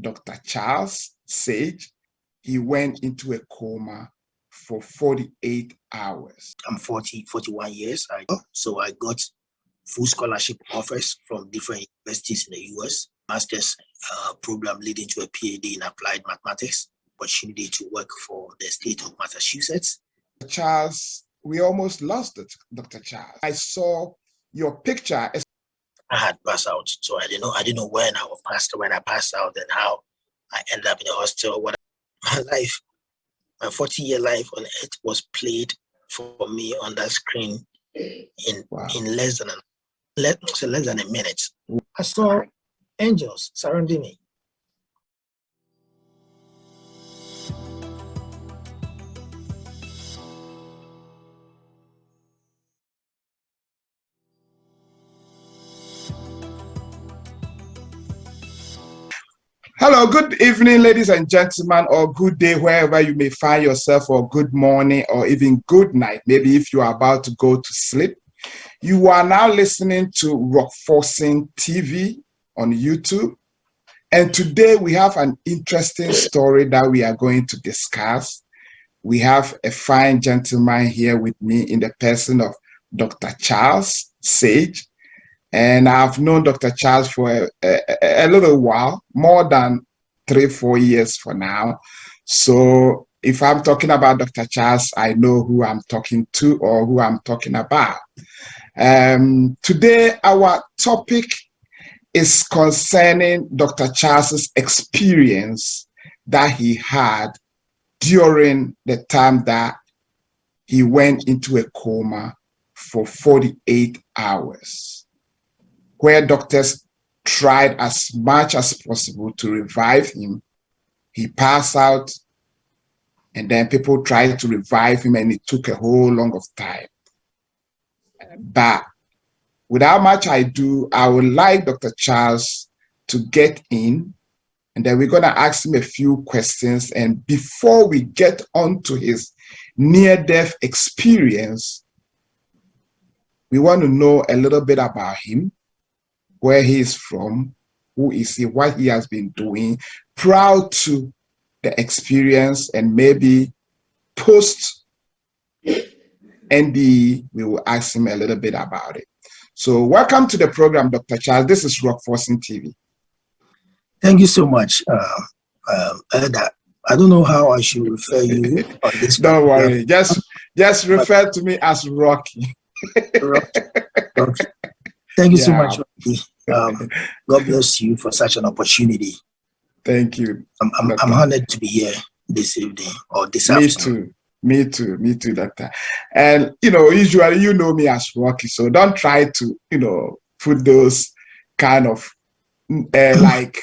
Dr. Charles Sage. He went into a coma for 48 hours. I'm 41 years. So I got full scholarship offers from different universities in the US, master's program leading to a PhD in applied mathematics, opportunity to work for the state of Massachusetts. Charles, we almost lost it, Dr. Charles. I saw your picture. I had passed out, so I didn't know when I passed out and how I ended up in the hospital. My 40-year life on earth was played for me on that screen in less than a minute. I saw angels surrounding me. Hello, good evening, ladies and gentlemen, or good day, wherever you may find yourself, or good morning, or even good night. Maybe if you are about to go to sleep. You are now listening to Rock Forcing TV on YouTube. And today we have an interesting story that we are going to discuss. We have a fine gentleman here with me in the person of Dr. Charles Sage. And I've known Dr. Charles for a little while, more than 3-4 years for now. So if I'm talking about Dr. Charles, I know who I'm talking to or who I'm talking about. Today, our topic is concerning Dr. Charles's experience that he had during the time that he went into a coma for 48 hours. Where doctors tried as much as possible to revive him. He passed out, and then people tried to revive him, and it took a whole long of time. But without much ado, I would like Dr. Charles to get in, and then we're going to ask him a few questions. And before we get on to his near-death experience, we want to know a little bit about him, where he is from, who is he, what he has been doing, prior to the experience, and maybe post NDE, we will ask him a little bit about it. So welcome to the program, Dr. Charles. This is Rock Forcing TV. Thank you so much, Elder. I don't know how I should refer you on this. Don't worry, just refer to me as Rocky. Rocky. Thank you so much, Rocky. God bless you for such an opportunity. Thank you. I'm honored to be here this evening or this afternoon. Me too, Doctor. And usually you know me as Rocky, so don't try to put those kind of like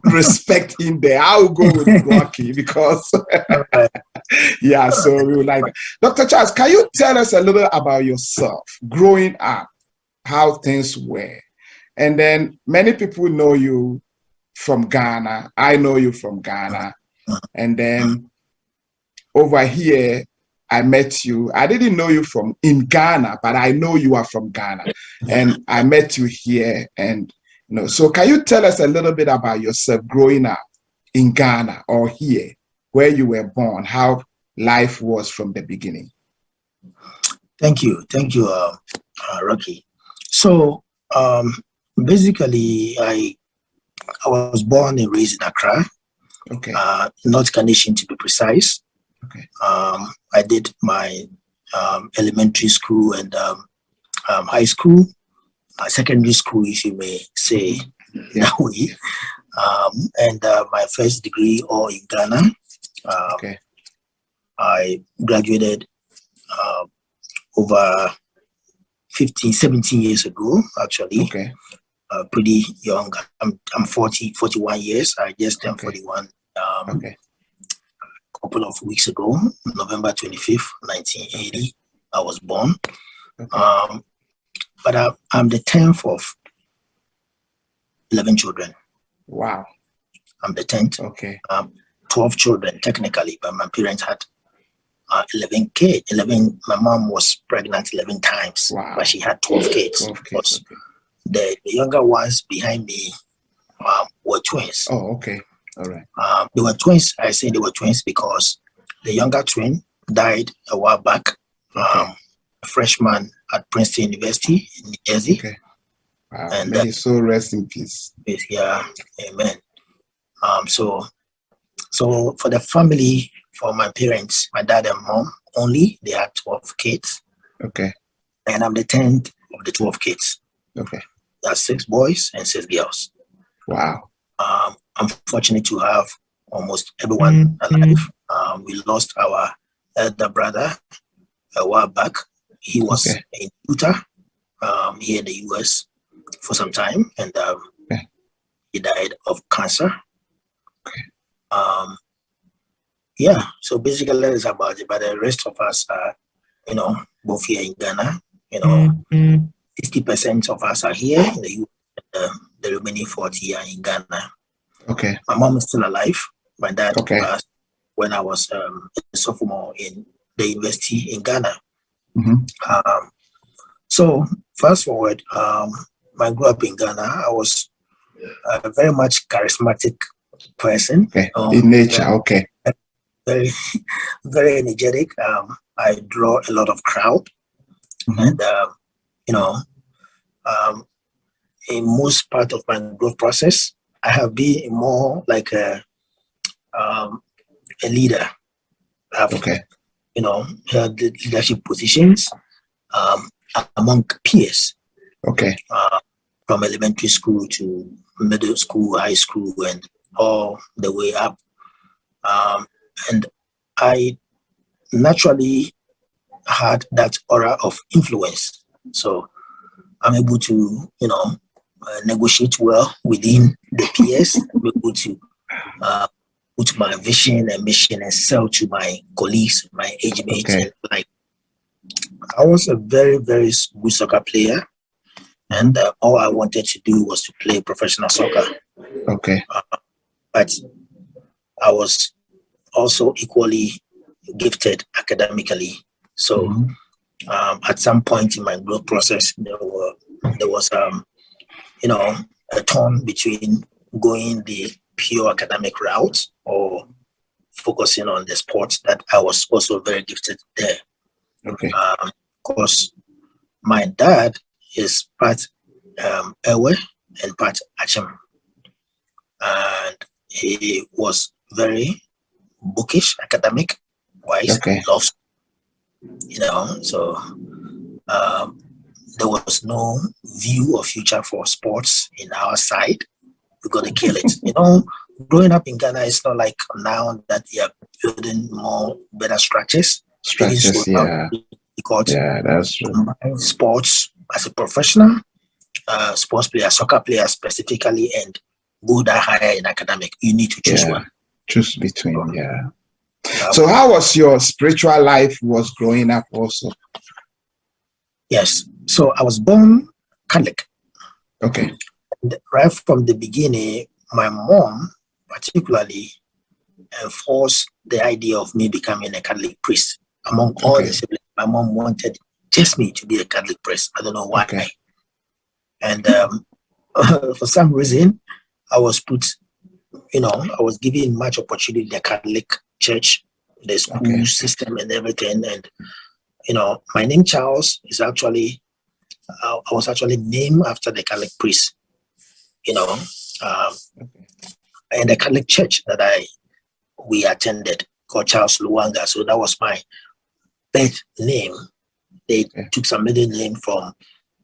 respect in there. I'll go with Rocky because yeah. So we would like that. Dr. Charles, can you tell us a little about yourself growing up, how things were? And then many people know you from Ghana. I know you from Ghana. And then over here, I met you. I didn't know you from in Ghana, but I know you are from Ghana. And I met you here. And so can you tell us a little bit about yourself growing up in Ghana or here, where you were born, how life was from the beginning? Thank you, Rocky. So basically, I was born and raised in Accra, North Ghanaian to be precise. Okay. I did my elementary school and high school, secondary school, if you may say that way, and my first degree all in Ghana. I graduated over 17 years ago, actually. Pretty young. I'm 41 years. I just turned 41 a couple of weeks ago, November 25th, 1980. I was born. But I'm the 10th of 11 children. Wow. I'm the 10th. 12 children, technically, but my parents had 11 kids. My mom was pregnant 11 times, but she had 12 kids. 12 kids. The younger ones behind me were twins. Oh, okay. All right. They were twins. I say they were twins because the younger twin died a while back. Okay. A freshman at Princeton University in New Jersey. Okay. Wow. And May his soul rest in peace. yeah, amen. So for the family, for my parents, my dad and mom only, they had 12 kids. Okay. And I'm the 10th of the 12 kids. Okay. There are 6 boys and 6 girls. Wow. I'm fortunate to have almost everyone alive. We lost our elder brother a while back. He was in Utah, here in the US for some time, and he died of cancer. Yeah, so basically that is about it. But the rest of us are, both here in Ghana. 60% of us are here in the US. The remaining 40 are in Ghana. Okay. My mom is still alive. My dad passed when I was a sophomore in the university in Ghana. So fast forward, I grew up in Ghana. I was a very much charismatic person. Okay. In nature, very, very energetic. I draw a lot of crowd, and in most part of my growth process, I have been more like a leader. I've held leadership positions among peers. Okay. From elementary school to middle school, high school, and all the way up. And I naturally had that aura of influence. So I'm able to, negotiate well within the peers. I'm able to put my vision and mission and sell to my colleagues, my age mates. And I was a very, very good soccer player. And all I wanted to do was to play professional soccer. Okay. But I was also equally gifted academically. So at some point in my growth process, there was a turn between going the pure academic route or focusing on the sports that I was also very gifted there. Okay. Of course, my dad is part Ewe and part Achem. And he was very bookish, academic wise, loves, so there was no view or future for sports in our side. We're going to kill it. Growing up in Ghana, it's not like now that they are building better structures. Because that's true. Sports as a professional, sports player, soccer player specifically, and go that higher in academic. You need to choose one. Choose between, So how was your spiritual life was growing up also? Yes. So I was born Catholic. Okay. And right from the beginning, my mom particularly enforced the idea of me becoming a Catholic priest. Among all the siblings, my mom wanted just me to be a Catholic priest. I don't know why. Okay. And for some reason, I was put, I was given much opportunity in the Catholic church, the school system and everything. And, my name Charles is actually, I was actually named after the Catholic priest, and the Catholic church that we attended called Charles Luanga. So that was my birth name. They took some middle name from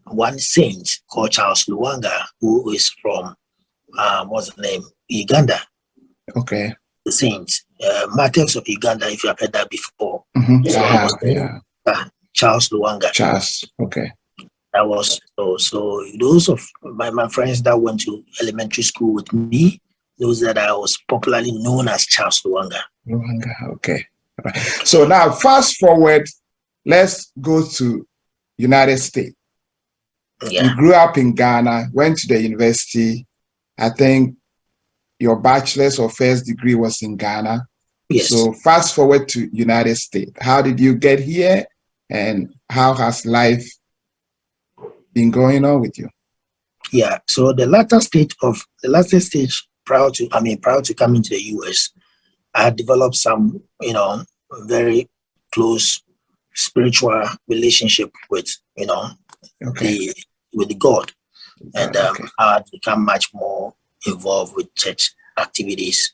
one saint called Charles Luanga, who is from, what's the name? Uganda. Okay. The saint, Martyrs of Uganda, if you have heard that before. So I was Charles Luanga. Charles, okay. That was so those of my friends that went to elementary school with me, those that I was popularly known as Charles Luanga. Luanga, okay. Right. So now fast forward, let's go to United States. Yeah. You grew up in Ghana, went to the university. I think your bachelor's or first degree was in Ghana. Yes. So fast forward to United States. How did you get here, and how has life been going on with you? Yeah. So the latter stage prior to coming to the US, I had developed some, very close spiritual relationship with, with God. And I had become much more involved with church activities.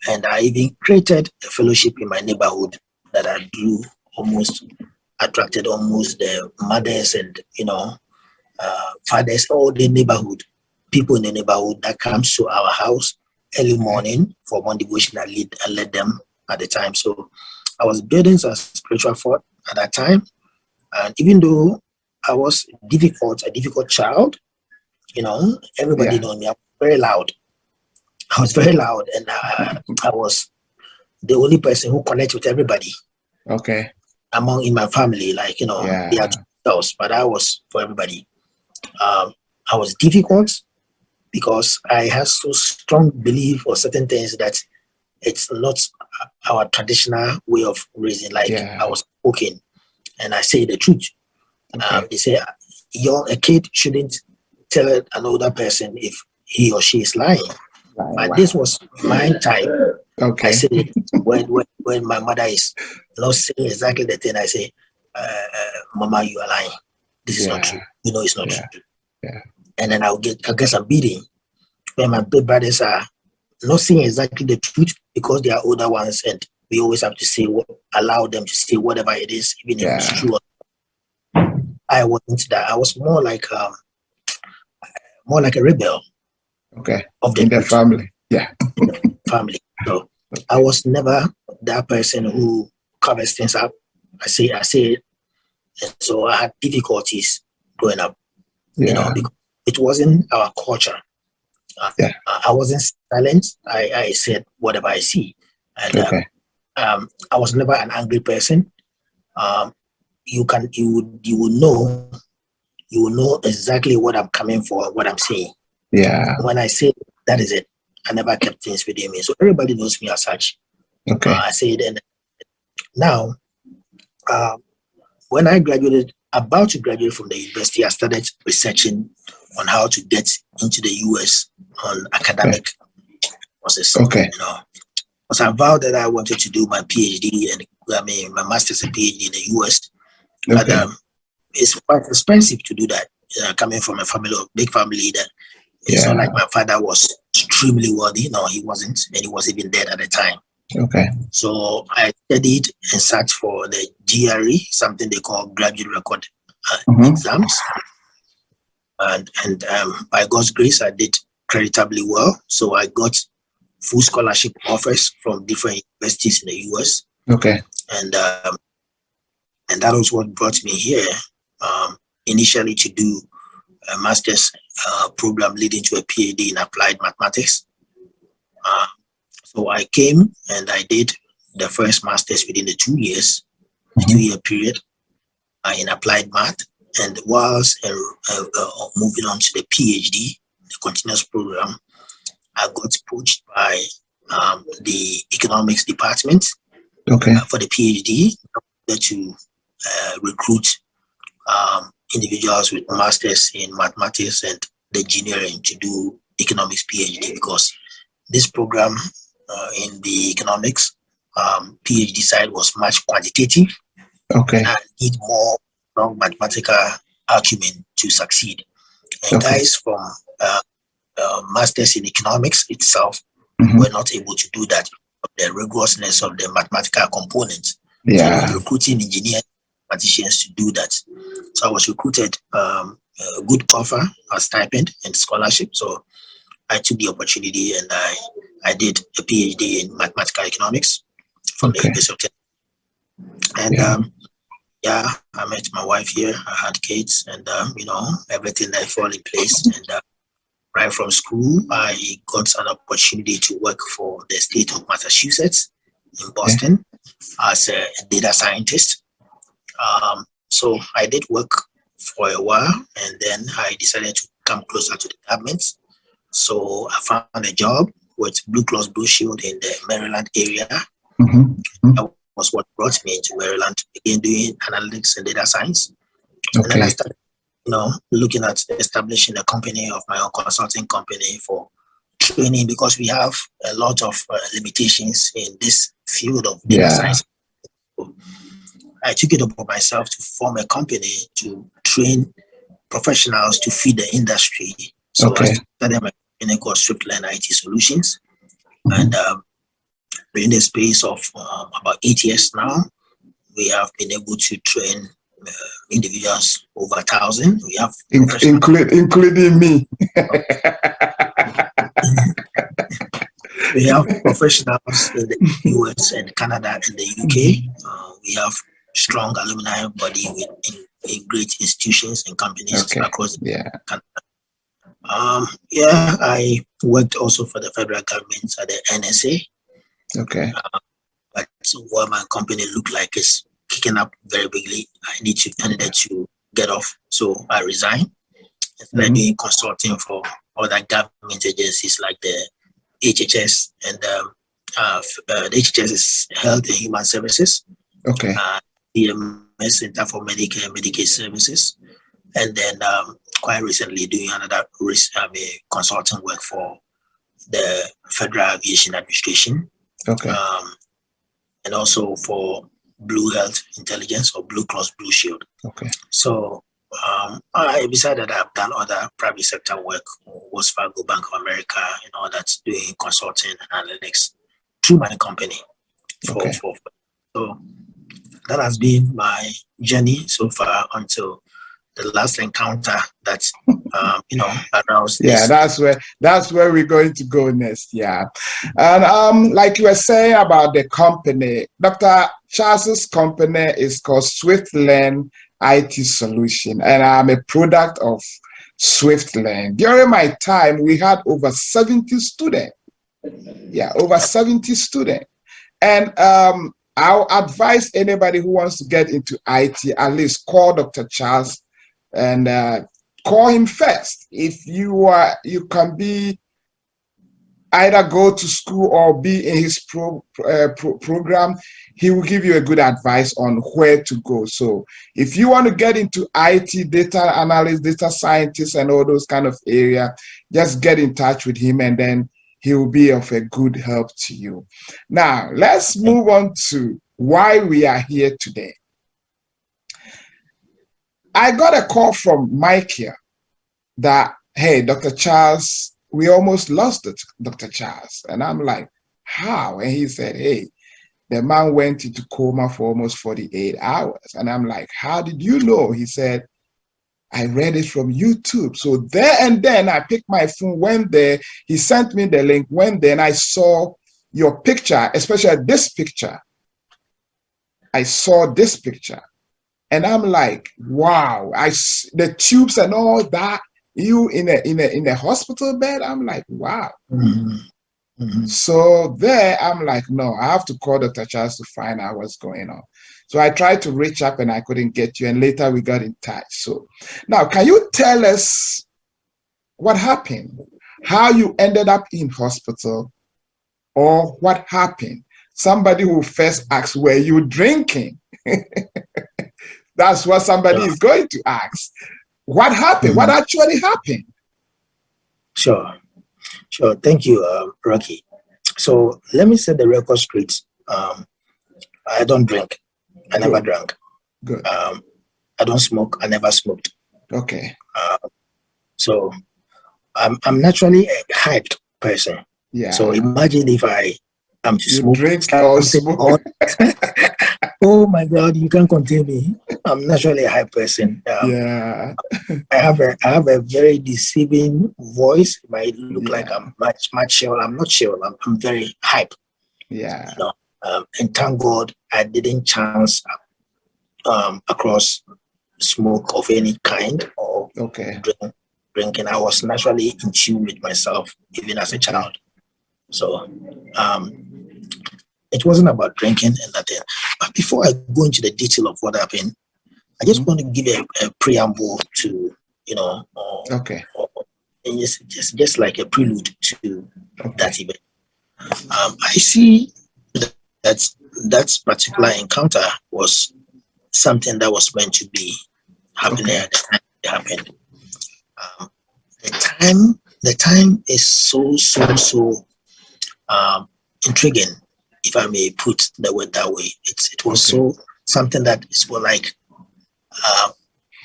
And I even created a fellowship in my neighborhood that I drew attracted almost the mothers and, fathers, all the neighborhood, people in the neighborhood that comes to our house early morning for one devotion. I led them at the time. So I was building some spiritual thought at that time. And even though I was a difficult child, everybody knows me. I was very loud. And I was the only person who connects with everybody. Okay. In my family, they are themselves, but I was for everybody. I was difficult because I had so strong belief or certain things that it's not our traditional way of raising. I was spoken, and I say the truth. Okay. They say a kid shouldn't tell an older person if he or she is lying. But this was my time. Okay. I said it when my mother is not saying exactly the thing. I say, "Mama, you are lying. This is not true. It's not true." Yeah. And then I'll get some beating when my big brothers are not saying exactly the truth because they are older ones, and we always have to allow them to say whatever it is, even if it's true. I wasn't that. I was more like a rebel. Okay. Of the in the family. Yeah. In the family. So I was never that person who covers things up. I say it. And so I had difficulties growing up. Because it wasn't our culture. I wasn't silent. I said whatever I see. And I was never an angry person. You will know exactly what I'm coming for, what I'm saying. Yeah. When I say that is it, I never kept things within me. So everybody knows me as such. Okay. I say it. And now, when I about to graduate from the university, I started researching on how to get into the US on academic process. Okay. Because I vowed that I wanted to do my PhD and my master's and PhD in the US. But it's quite expensive to do that. Coming from a big family, that it's not like my father was extremely wealthy. No, he wasn't, and he was even dead at the time. Okay. So I studied and sat for the GRE, something they call graduate record exams. And by God's grace, I did creditably well. So I got full scholarship offers from different universities in the US. Okay. And that was what brought me here, initially to do a master's program leading to a PhD in applied mathematics. So I came and I did the first master's within the 2 years, 2-year period in applied math. And whilst moving on to the PhD, the continuous program, I got poached by the economics department for the PhD to recruit individuals with masters in mathematics and engineering to do economics PhD, because this program in the economics PhD side was much quantitative. Okay. And I need more strong mathematical acumen to succeed. And guys from masters in economics itself were not able to do that. The rigorousness of the mathematical components. So they were recruiting engineers, mathematicians to do that. So I was recruited a good offer, a stipend and scholarship. So I took the opportunity and I did a PhD in mathematical economics from the University of Texas. And I met my wife here. I had kids, and everything that fell in place. And right from school, I got an opportunity to work for the state of Massachusetts in Boston as a data scientist. So I did work for a while, and then I decided to come closer to the government. So I found a job with Blue Cross Blue Shield in the Maryland area. That was what brought me into Maryland, again doing analytics and data science. And then I started, looking at establishing a company of my own, consulting company for training because we have a lot of limitations in this field of data science. So I took it upon myself to form a company to train professionals to feed the industry. So I started my company called Swiftland IT Solutions, and we're in the space of about 8 years now. We have been able to train individuals over 1,000. We have including me. We have professionals in the US and Canada and the UK. We have strong alumni body in great institutions and companies across Canada. I worked also for the federal government at the NSA. But what my company looked like is kicking up very bigly. I needed to get off, so I resigned. And started doing consulting for other government agencies like the HHS, and the HHS is Health and Human Services. CMS, Center for Medicare and Medicaid Services, and then quite recently doing another consulting work for the Federal Aviation Administration, and also for Blue Health Intelligence or Blue Cross Blue Shield. So I decided I've done other private sector work, Wells Fargo, Bank of America, and all that's doing consulting and analytics through my company. So that has been my journey so far until the last encounter that aroused this. That's where we're going to go next. And like you were saying about the company, Dr. Charles's company is called Swiftland IT Solution, and I'm a product of Swiftland. During my time, we had over 70 students. Over 70 students. And I'll advise anybody who wants to get into IT, at least call Dr. Charles and call him first. If you can be either go to school or be in his program, he will give you a good advice on where to go. So if you want to get into IT, data analyst, data scientist, and all those kind of area, just get in touch with him, and then he will be of a good help to you. Now, let's move on to why we are here today. I got a call from Mike here that, hey, Dr. Charles, we almost lost it, Dr. Charles. And I'm like, how? And he said, hey, the man went into coma for almost 48 hours. And I'm like, how did you know? He said, I read it from YouTube. So there and then I picked my phone, went there. He sent me the link, went there, and I saw your picture, especially this picture. I saw this picture. And I'm like, wow, the tubes and all that, you in a hospital bed? I'm like, wow. So there, I'm like, no, I have to call Dr. Charles to find out what's going on. So I tried to reach up and I couldn't get you. And later we got in touch. So now, can you tell us what happened? How you ended up in hospital, or what happened? Somebody who first asks, were you drinking? That's what somebody is going to ask. What happened? What actually happened? Sure. Thank you, Rocky. So let me set the record straight. I don't drink. I never drank. Good. I don't smoke. I never smoked. Okay. So I'm naturally a hyped person. Yeah. So imagine if I am to smoke. Drink or smoke. Oh my God, you can't contain me. I'm naturally a hype person. I have a very deceiving voice. It might look like I'm much chill. I'm not chill. I'm very hype. Yeah. And thank God I didn't chance across smoke of any kind or drinking. I was naturally in tune with myself, even as a child. So it wasn't about drinking and nothing. But before I go into the detail of what happened, I just want to give a preamble to, just like a prelude to that event. I see that particular encounter was something that was meant to be happening at the time it happened. The time the time is so intriguing, if I may put the word that way. It was so something that is more like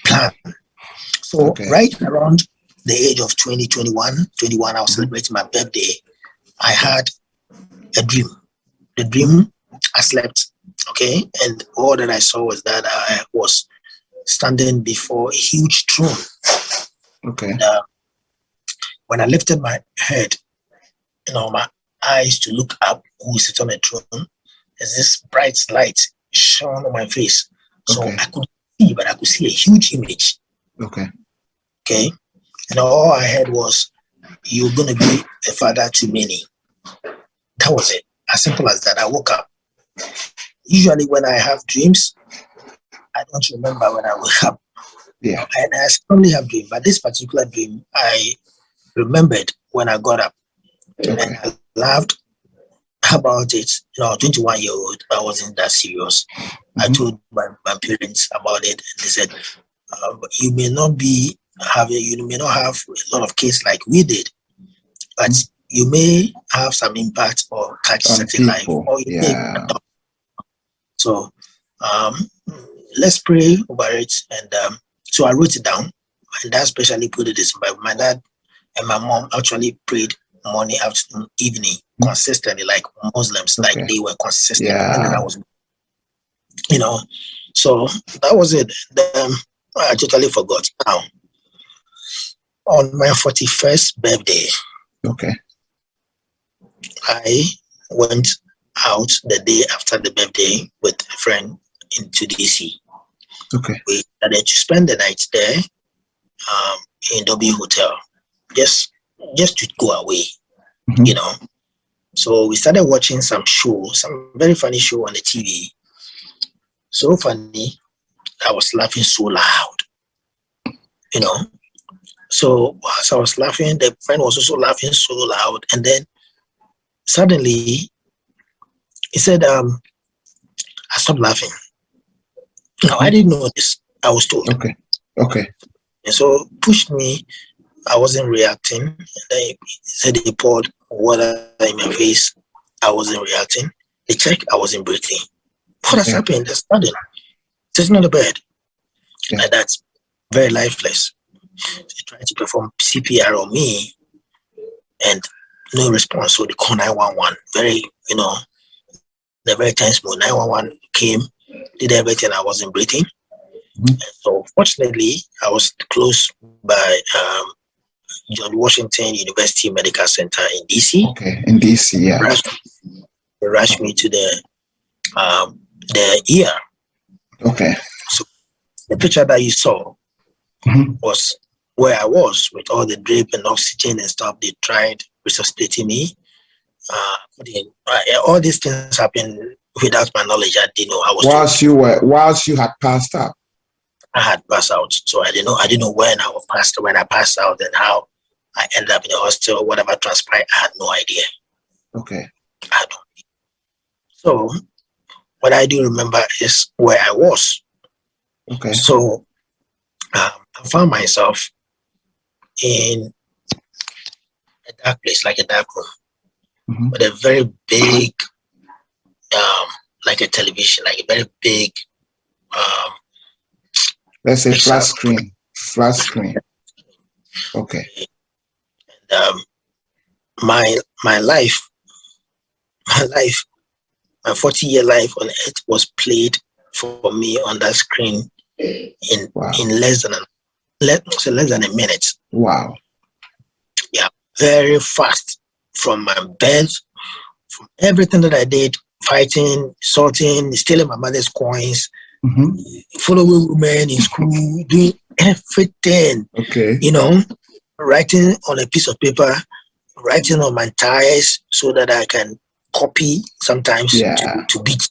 plan. So right around the age of 21, I was celebrating my birthday. I had a dream. The dream, I slept, okay, and all that I saw was that I was standing before a huge throne. Okay. And, when I lifted my head, my eyes to look up, who is sitting on the throne, there's this bright light shone on my face. So I could see, but I could see a huge image. Okay. Okay. And all I heard was, "You're going to be a father to many." That was it. As simple as that. I woke up. Usually when I have dreams, I don't remember when I wake up. Yeah. And I only have dreams. But this particular dream, I remembered when I got up. And I laughed about it. 21-year-old, I wasn't that serious. I told my parents about it, and they said, you may not have a lot of kids like we did, but you may have some impact or touch certain life, or you may adopt. So let's pray over it. And so I wrote it down. My dad especially put it this way. My dad and my mom actually prayed morning, afternoon, evening, consistently, like Muslims, like they were consistent. And then I was, so that was it. I totally forgot. Now, on my 41st birthday, I went out the day after the birthday with a friend into DC. We started to spend the night there in W Hotel, just to go away, So we started watching some very funny show on the TV. So funny, I was laughing so loud, So as I was laughing, the friend was also laughing so loud. And then suddenly he said, I stopped laughing. Now, I didn't know this. I was told. And so pushed me. I wasn't reacting. And then he said he poured water in my face. I wasn't reacting. They checked. I wasn't breathing. What has happened? They're standing. Sitting on the bed. Like that. Very lifeless. They tried to perform CPR on me. And no response. So they called 911. Very, the very tense mode. 911 came, did everything. I wasn't breathing. So fortunately, I was close by George Washington University Medical Center in DC. In DC, yeah. They rushed me to the ER. So the picture that you saw was where I was with all the drip and oxygen and stuff. They tried resuscitating me. All these things happened without my knowledge. I didn't know I was. Whilst you had passed out. I had passed out, so I didn't know when I passed out and how I ended up in the hospital. Whatever transpired, I had no idea. I don't. So what I do remember is where I was. So I found myself in a dark place, like a dark room, with a very big, like a television, like a very big. Let's say flat screen. And, my life, my 40-year life on earth was played for me on that screen in less than a minute. Wow. Yeah, very fast. From my bed, from everything that I did, fighting, sorting, stealing my mother's coins, following women in school, doing everything. Writing on a piece of paper, writing on my tires so that I can copy sometimes to beat.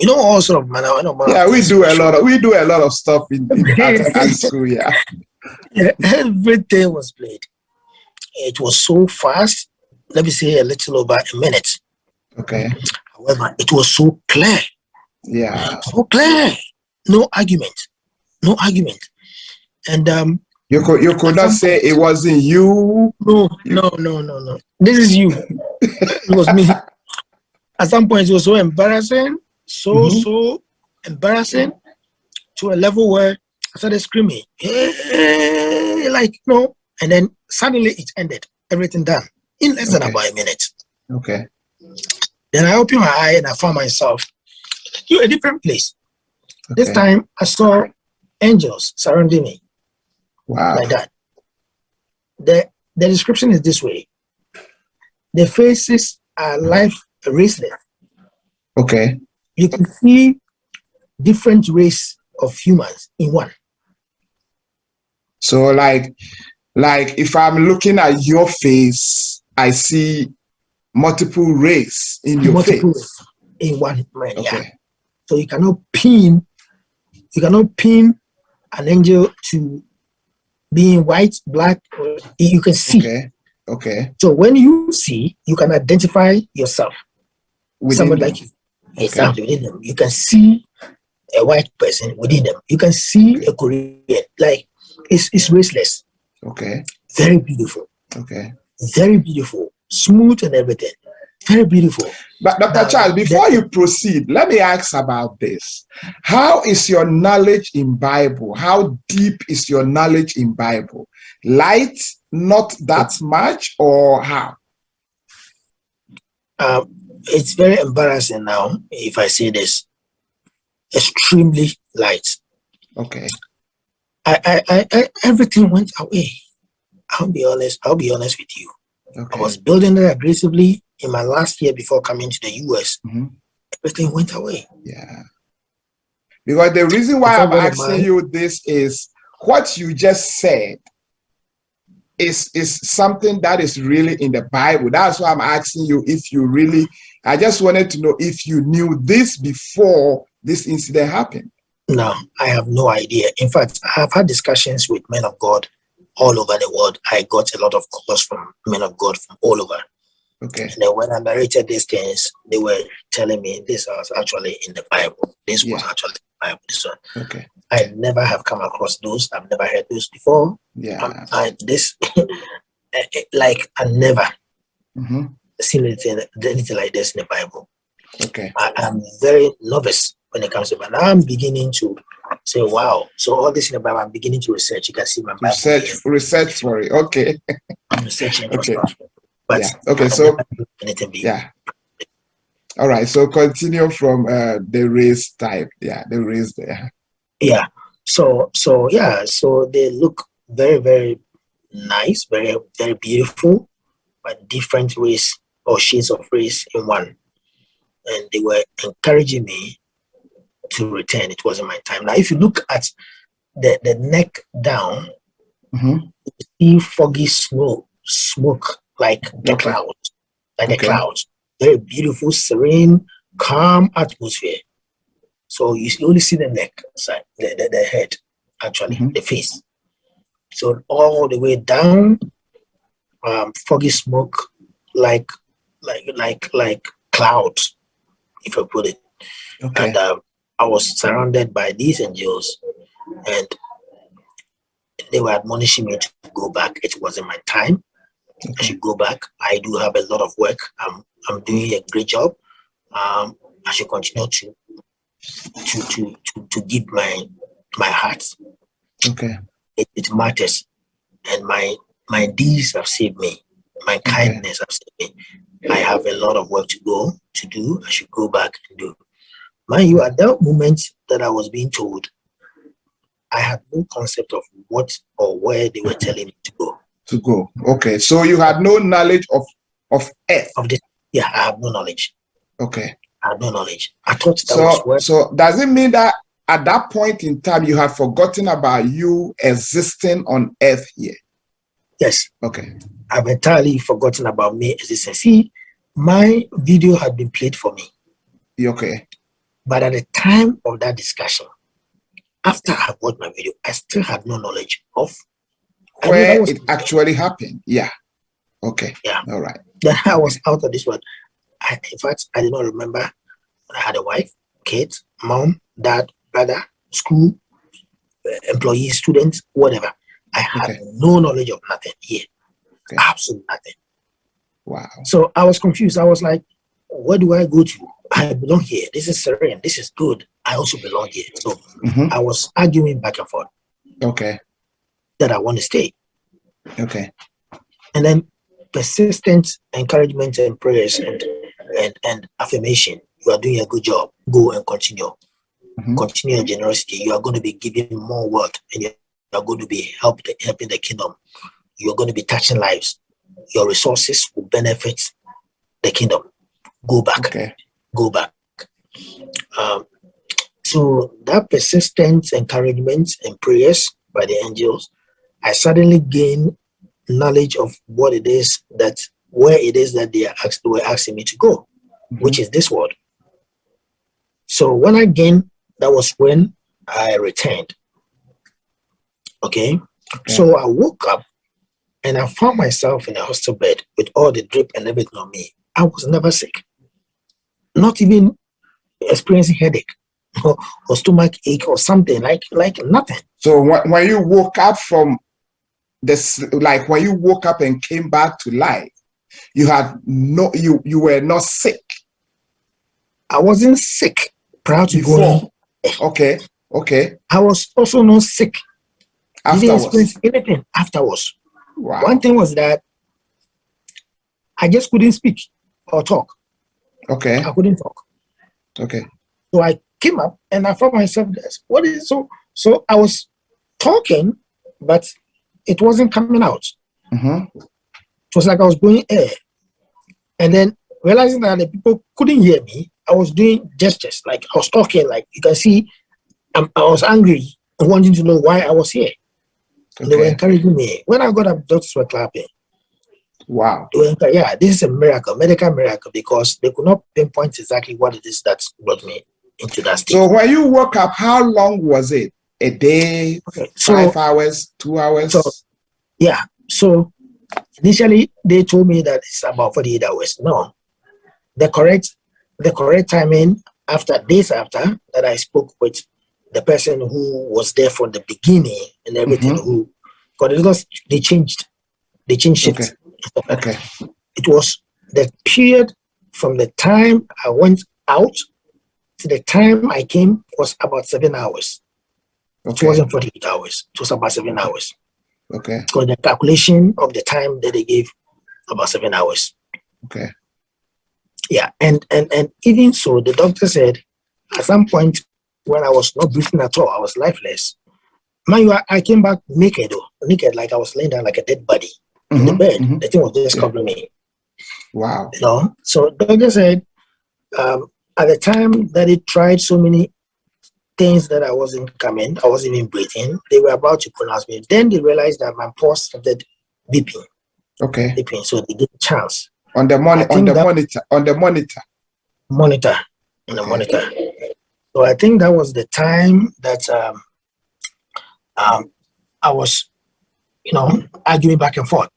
All sort of manner. Yeah, we do a lot of stuff in at school. Yeah, everything was played. It was so fast. Let me say a little over a minute. However, it was so clear. Yeah. So clear. No argument. And You could At not some say point, it wasn't you. no. This is you. It was me. At some point, it was so embarrassing, so embarrassing to a level where I started screaming, hey, like no, and then suddenly it ended. Everything done in less than about a minute. Okay. Then I opened my eye and I found myself in a different place. Okay. This time I saw angels surrounding me. Wow. Like that. The description is this way. The faces are life raceless. Okay. You can see different race of humans in one. So like if I'm looking at your face, I see multiple race in your Multiple face. race in one man. Okay. Yeah. So you cannot pin an angel to being white, black. You can see. Okay. Okay. So when you see, you can identify yourself. Within Somebody them. like you. Exactly, within them. You can see a white person within them. You can see a Korean. Like it's raceless. Okay. Very beautiful. Okay. Very beautiful. Smooth and everything. Very beautiful. But Dr. Charles, before you proceed, let me ask about this. How is your knowledge in Bible? How deep is your knowledge in Bible? Light, not that much, or how? It's very embarrassing now if I say this. Extremely light. Okay. I everything went away. I'll be honest with you. Okay. I was building it aggressively in my last year before coming to the US. Everything went away. Yeah. Because the reason why I'm asking you this is what you just said is something that is really in the Bible. That's why I'm asking you if you really, I just wanted to know if you knew this before this incident happened. No, I have no idea. In fact, I have had discussions with men of God all over the world. I got a lot of calls from men of God from all over. Okay. And then when I narrated these things, they were telling me this was actually in the Bible. This was actually in the Bible. This one. Okay. I never have come across those. I've never heard those before. Yeah. Like I never seen anything like this in the Bible. Okay. I'm very nervous when it comes to it. Now I'm beginning to say, wow. So all this in the Bible, I'm beginning to research. You can see my Bible. Research for it. Okay. I'm researching for stuff. But okay, so all right, so continue from the race type. Yeah, the race there. Yeah. So they look very, very nice, very, very beautiful, but different race or shades of race in one. And they were encouraging me to return. It wasn't my time. Now, if you look at the neck down, you see foggy smoke like the clouds, the clouds. Very beautiful, serene, calm atmosphere. So you only see the neck side, the head, actually, the face. So all the way down, foggy smoke like clouds, if I put it. Okay. And I was surrounded by these angels, and they were admonishing me to go back. It wasn't my time. I should go back. I do have a lot of work. I'm doing a great job. I should continue to give my heart. Okay. It matters, and my deeds have saved me. My kindness have saved me. I have a lot of work to do. I should go back and do. Mind you, at that moment that I was being told, I had no concept of what or where they were telling me to go. Okay, so you had no knowledge of earth. Of this, yeah, I have no knowledge. Okay. I have no knowledge. I thought that was where. So does it mean that at that point in time you had forgotten about you existing on earth here? Yes. Okay. I've entirely forgotten about me existing. See, my video had been played for me. Okay. But at the time of that discussion, after I watched my video, I still had no knowledge of where it actually happened. Yeah. Okay. Yeah. All right. Then I was out of this one. In fact, I did not remember when I had a wife, kids, mom, dad, brother, school, employees, students, whatever. I had no knowledge of nothing here. Absolutely nothing. Wow. So I was confused. I was like, where do I go to? I belong here. This is serene. This is good. I also belong here. So I was arguing back and forth. Okay. That I want to stay. Okay. And then persistent encouragement and prayers and affirmation. You are doing a good job. Go and continue. Continue your generosity. You are going to be giving more work, and you are going to be helping the kingdom. You are going to be touching lives. Your resources will benefit the kingdom. Go back. Okay. Go back. So that persistent encouragement and prayers by the angels, I suddenly gained knowledge of what it is that, where it is that they were asking me to go, which is this world. So when I gained, that was when I returned. Okay. So I woke up and I found myself in a hospital bed with all the drip and everything on me. I was never sick, not even experiencing headache or stomach ache or something, like nothing. So when you woke up from this, like when you woke up and came back to life, you had no, you were not sick. I wasn't sick prior to before. going. Okay. I was also not sick. Afterwards. Didn't experience anything afterwards. Wow. One thing was that I just couldn't speak or talk. Okay. I couldn't talk. Okay. So I came up and I found myself there. What is it? So I was talking, but it wasn't coming out. It was like I was blowing air. And then realizing that the people couldn't hear me, I was doing gestures, like I was talking, like you can see, I was angry and wanting to know why I was here. Okay. They were encouraging me. When I got up, doctors were clapping. Wow. Yeah, this is a miracle, medical miracle, because they could not pinpoint exactly what it is that brought me into that state. So when you woke up, how long was it? A day, 5 hours, 2 hours? So initially they told me that it's about 48 hours. No, the correct timing days after that I spoke with the person who was there from the beginning and everything, because they changed shifts. Okay. It was the period from the time I went out to the time I came was about 7 hours. It wasn't 48 hours. It was about 7 hours. Okay. So the calculation of the time that they gave, about 7 hours. Okay. Yeah, and even so, the doctor said at some point when I was not breathing at all, I was lifeless. Mind you, I came back naked, like I was laying down like a dead body in the bed. The thing was just covering me. Wow. You know, so the doctor said at the time that he tried so many things that I wasn't coming, I wasn't even breathing, they were about to pronounce me. Then they realized that my pulse started beeping. Okay. Beeping, so they gave a chance. On the monitor. So I think that was the time that I was, arguing back and forth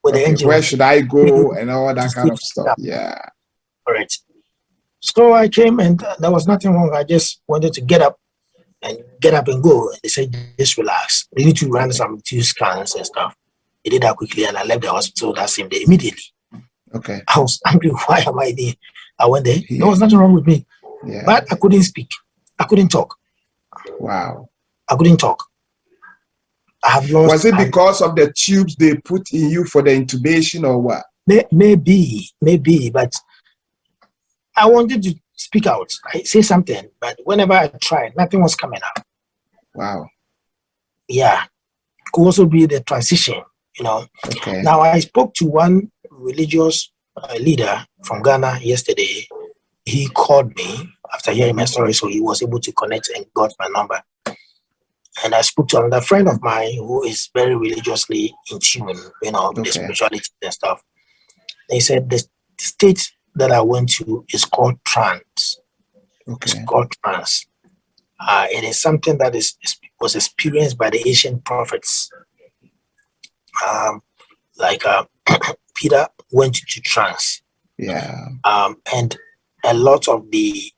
with the angels. Where should I go and all that kind of stuff? Yeah. All right. So I came and there was nothing wrong. I just wanted to get up and go. And they said, just relax. We need to run some 2 scans and stuff. They did that quickly and I left the hospital that same day immediately. Okay. I was angry. Why am I there? I went there. There was nothing wrong with me. Yeah. But I couldn't speak. I couldn't talk. Wow. I couldn't talk. I have lost. Was it because of the tubes they put in you for the intubation or what? Maybe, but I wanted to speak out. I say something, but whenever I tried, nothing was coming out. Wow. Yeah. Could also be the transition, Okay. Now I spoke to one religious leader from Ghana yesterday. He called me after hearing my story, so he was able to connect and got my number. And I spoke to another friend of mine who is very religiously in tune, the spirituality and stuff. And he said the state that I went to is called trance. Okay. It's called trance. It is something that was experienced by the ancient prophets. Peter went into trance. Yeah. And a lot of the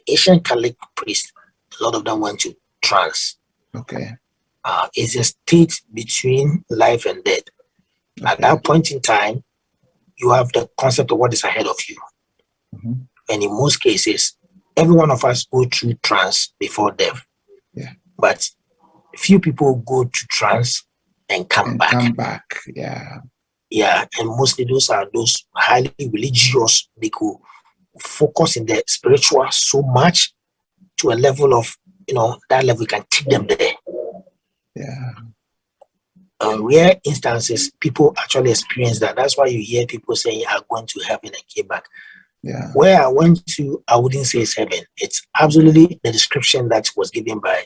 ancient Catholic priests, a lot of them went to trance. Okay. It's a state between life and death. At that point in time, you have the concept of what is ahead of you. And in most cases, every one of us go through trance before death. Yeah. But few people go to trance and come back. Yeah. Yeah. And mostly those are those highly religious. They could focus in the spiritual so much to a level of, that level can take them there. Yeah. Rare instances, people actually experience that. That's why you hear people saying, "I'm going to heaven and came back." Yeah. Where I went to, I wouldn't say it's heaven. It's absolutely the description that was given by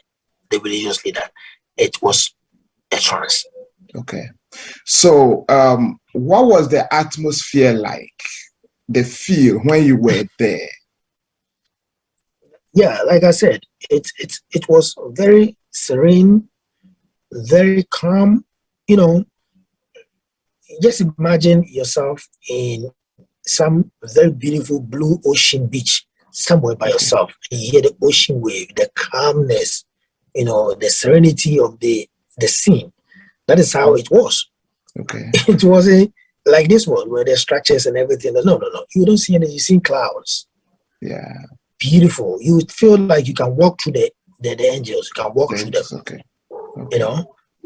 the religious leader. It was a trance. Okay. So, what was the atmosphere like? The feel when you were there? Yeah, like I said, it was very serene, very calm. Just imagine yourself in some very beautiful blue ocean beach somewhere by yourself. You hear the ocean wave, the calmness, the serenity of the scene. That is how it was. Okay. It wasn't like this one where there's structures and everything. No. You don't see anything. You see clouds. Yeah. Beautiful. You would feel like you can walk through the angels. You can walk through them. Okay.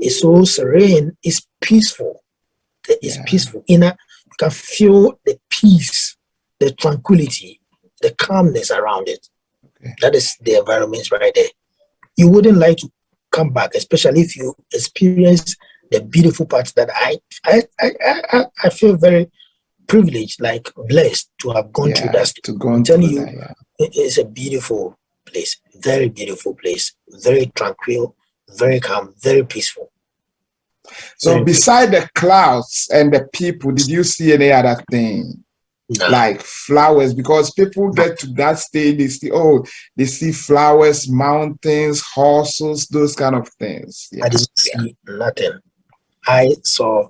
It's so serene. It's peaceful. It's peaceful. You can feel the peace, the tranquility, the calmness around it. Okay. That is the environment right there. You wouldn't like to come back, especially if you experience the beautiful parts that I feel very privileged, like blessed to have gone through that. I'm telling you, it's a beautiful place, very beautiful place, very tranquil, very calm, very peaceful. So beside the clouds and the people, did you see any other thing? No. Like flowers? Because people get to that stage, they see flowers, mountains, horses, those kind of things. I didn't see nothing. I saw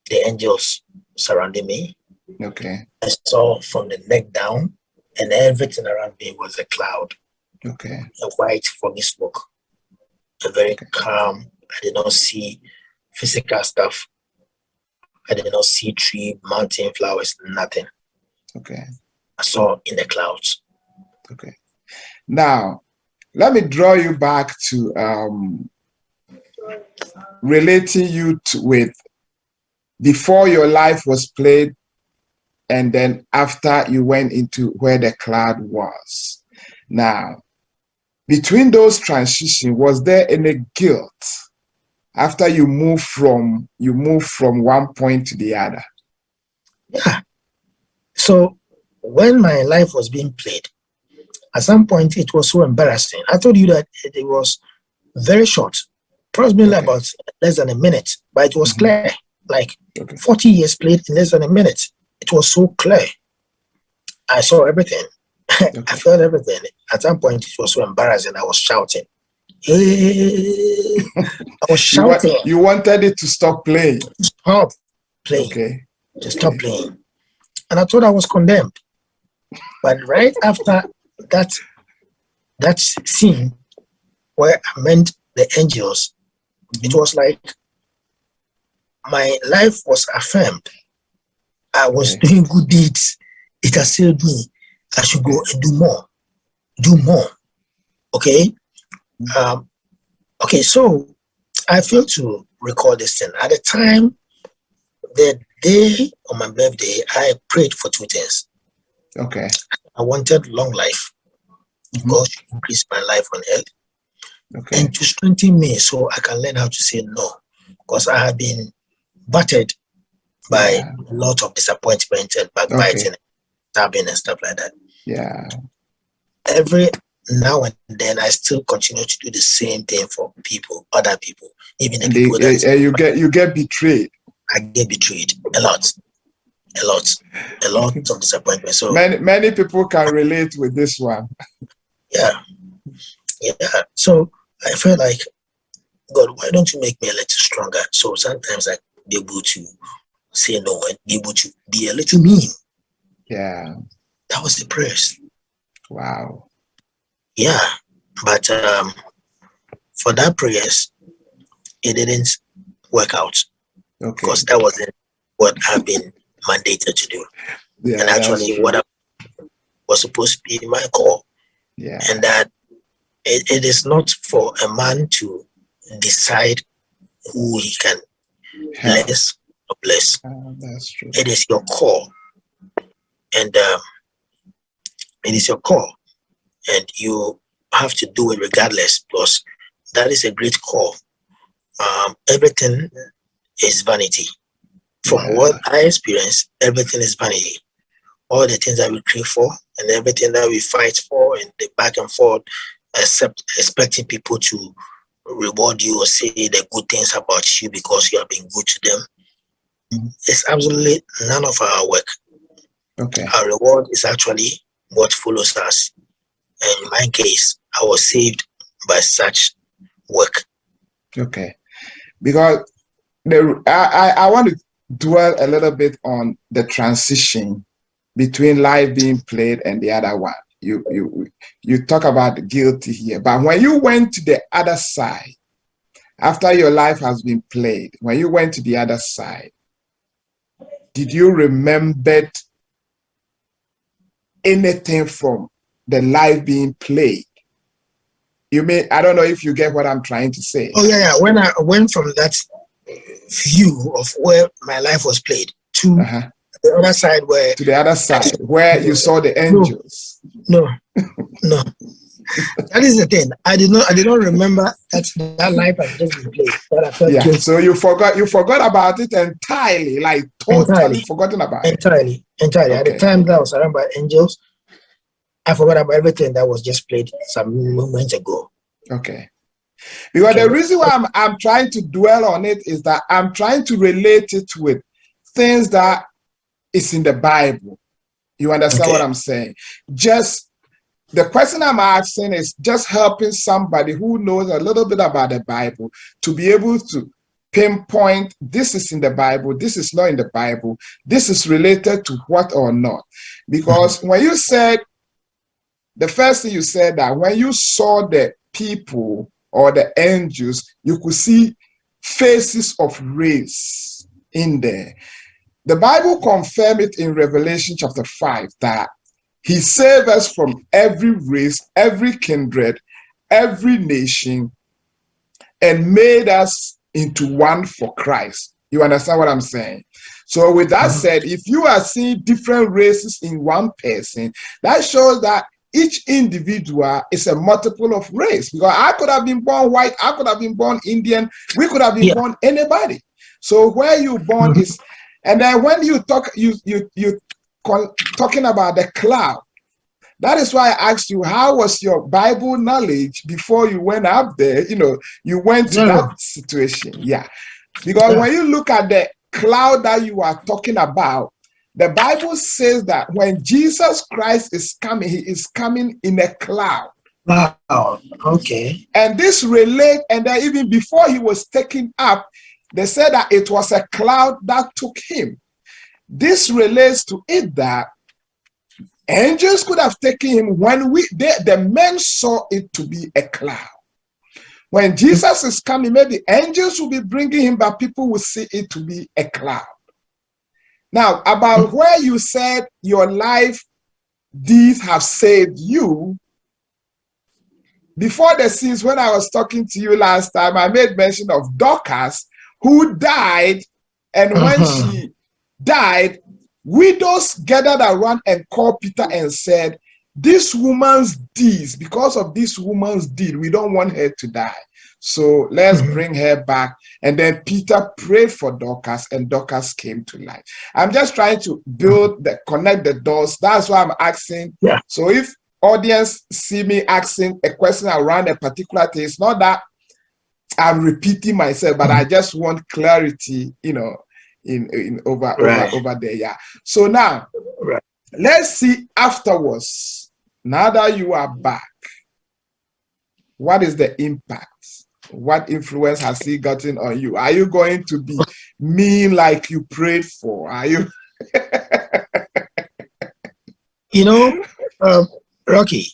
the angels surrounding me. Okay. I saw from the neck down, and everything around me was a cloud. Okay. A white foggy smoke. A very calm. I did not see physical stuff. I did not see tree, mountain, flowers, nothing. Okay. I saw in the clouds. Okay. Now, let me draw you back to relating you with before your life was played and then after you went into where the cloud was. Now, between those transitions, was there any guilt after you move from one point to the other? Yeah. So when my life was being played, at some point it was so embarrassing. I told you that it was very short, approximately about less than a minute, but it was clear. Like 40 years played in less than a minute. It was so clear. I saw everything. I felt everything. At some point it was so embarrassing. I was shouting. I was shouting. You wanted it to stop playing. Stop playing. Okay. To stop playing. And I thought I was condemned. But right after that scene where I met the angels, it was like my life was affirmed. I was doing good deeds. It has saved me. I should go and do more. Do more. Okay? Okay, so I feel to recall this thing. At the time, the day of my birthday, I prayed for two things. Okay. I wanted long life. God should increase my life on earth. Okay. And to strengthen me so I can learn how to say no. Because I have been battered by a lot of disappointment and backbiting, and stabbing and stuff like that. Yeah. Every now and then I still continue to do the same thing for people, other people, even the people that you get betrayed. I get betrayed a lot of disappointment. So many people can relate with this one. Yeah. So I felt like, God, why don't you make me a little stronger? So sometimes I be able to say no and be able to be a little mean. Yeah. That was the prayers. Wow. Yeah. But for that prayers, it didn't work out Okay. because that wasn't what I've been mandated to do. Yeah, And actually, what I was supposed to be my call. Yeah. And that it is not for a man to decide who he can bless or bless. That's true. It is your call. And it is your call. And you have to do it regardless, because that is a great call. Everything is vanity. From what I experienced, everything is vanity. All the things that we crave for and everything that we fight for and the back and forth, expecting people to reward you or say the good things about you because you have been good to them, it's absolutely none of our work. Okay. Our reward is actually what follows us. And in my case, I was saved by such work. Okay. Because I want to dwell a little bit on the transition between life being played and the other one. You talk about guilty here, but when you went to the other side, after your life has been played, when you went to the other side, did you remember anything from the life being played? You mean, I don't know if you get what I'm trying to say. Oh, yeah. When I went from that view of where my life was played to the other side, where you saw the angels. No. That is the thing. I did not remember that life had just been played. That I felt guilty. So you forgot about it entirely, like totally forgotten about it. Entirely. Okay. At the time that I was surrounded by angels, I forgot about everything that was just played some moments ago. Okay. Because the reason why I'm trying to dwell on it is that I'm trying to relate it with things that is in the Bible. You understand what I'm saying? Just the question I'm asking is just helping somebody who knows a little bit about the Bible to be able to pinpoint this is in the Bible, this is not in the Bible, this is related to what or not. Because when you said, the first thing you said that when you saw the people or the angels, you could see faces of race in there. The Bible confirmed it in Revelation chapter 5 that he saved us from every race, every kindred, every nation, and made us into one for Christ. You understand what I'm saying? So with that said, if you are seeing different races in one person, that shows that each individual is a multiple of race. Because I could have been born white, I could have been born Indian, we could have been born anybody. So where you born is, and then when you talk, you talking about the cloud. That is why I asked you, how was your Bible knowledge before you went up there? You know, you went to that situation. Yeah. Because when you look at the cloud that you are talking about, the Bible says that when Jesus Christ is coming, he is coming in a cloud. Wow. Okay. And this relate, and then even before he was taken up, they said that it was a cloud that took him. This relates to it that angels could have taken him when the men saw it to be a cloud. When Jesus is coming, maybe angels will be bringing him, but people will see it to be a cloud. Now, about where you said your life deeds have saved you, before the scenes, when I was talking to you last time, I made mention of Dzacka, who died, and when she died, widows gathered around and called Peter and said, this woman's deeds, because of this woman's deed, we don't want her to die. So let's bring her back. And then Peter prayed for Dzacka, and Dzacka came to life. I'm just trying to connect the dots. That's why I'm asking. Yeah. So if audience see me asking a question around a particular thing, it's not that I'm repeating myself, but I just want clarity, you know, over there. Yeah. So now let's see afterwards. Now that you are back, what is the impact? What influence has he gotten on you? Are you going to be mean like you prayed for? Are you? You know, Rocky,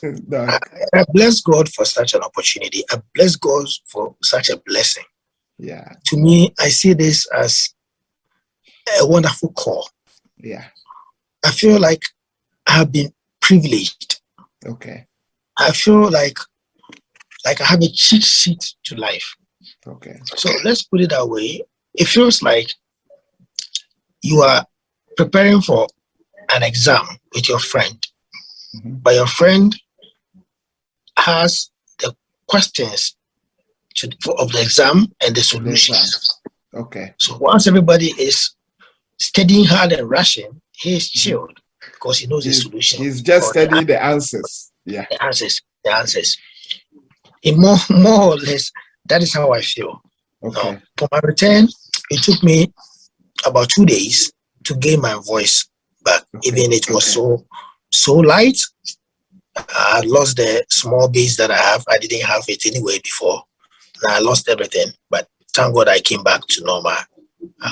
I bless God for such an opportunity. I bless God for such a blessing. Yeah. To me, I see this as a wonderful call. Yeah. I feel like I have been privileged. Okay. I feel like I have a cheat sheet to life. Okay. So let's put it that way. It feels like you are preparing for an exam with your friend, but your friend has the questions of the exam and the solutions. Okay. So once everybody is studying hard and rushing, he is chilled because he knows the solution He's just or studying the answers. Yeah. the answers. The answers. In more or less, that is how I feel. Okay. For my return, it took me about 2 days to gain my voice back. Okay. Even it was so light. I lost the small base that I have. I didn't have it anyway before. Now I lost everything, but thank God I came back to normal